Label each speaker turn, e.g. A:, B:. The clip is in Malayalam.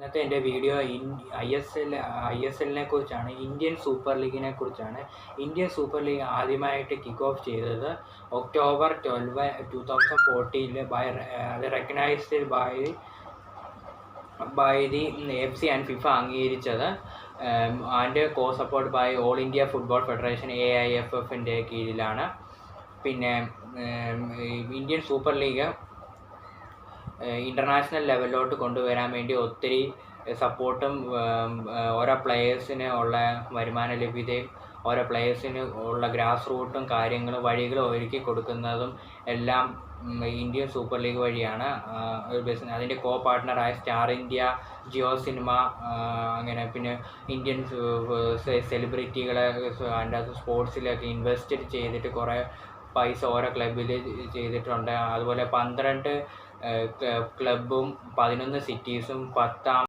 A: ഇന്നത്തെ എൻ്റെ വീഡിയോ ISLനെ കുറിച്ചാണ്. ഇന്ത്യൻ സൂപ്പർ ലീഗിനെ കുറിച്ചാണ്. ഇന്ത്യൻ സൂപ്പർ ലീഗ് ആദ്യമായിട്ട് കിക്ക് ഓഫ് ചെയ്തത് October 12, 2014 recognised by the FC and FIFA അംഗീകരിച്ചത് and co support by all India football federation AIFFൻ്റെ കീഴിലാണ്. പിന്നെ ഇന്ത്യൻ സൂപ്പർ ലീഗ് ഇൻ്റർനാഷണൽ ലെവലിലോട്ട് കൊണ്ടുവരാൻ വേണ്ടി ഒത്തിരി സപ്പോർട്ടും ഓരോ പ്ലെയേഴ്സിന് ഉള്ള വരുമാന ലഭ്യതയും ഓരോ പ്ലെയേഴ്സിന് ഉള്ള ഗ്രാസ് റൂട്ടും കാര്യങ്ങളും വഴികളും ഒരുക്കി കൊടുക്കുന്നതും എല്ലാം ഇന്ത്യൻ സൂപ്പർ ലീഗ് വഴിയാണ്. അതിൻ്റെ കോ പാർട്ട്ണറായ സ്റ്റാർ ഇന്ത്യ, ജിയോ സിനിമ, അങ്ങനെ പിന്നെ ഇന്ത്യൻ സെലിബ്രിറ്റികളെ അതിൻ്റെ അകത്ത് സ്പോർട്സിലൊക്കെ ഇൻവെസ്റ്റ് ചെയ്തിട്ട് കുറേ പൈസ ഓരോ ക്ലബിൽ ചെയ്തിട്ടുണ്ട്. അതുപോലെ 12 ക്ലബും 11 സിറ്റീസും 10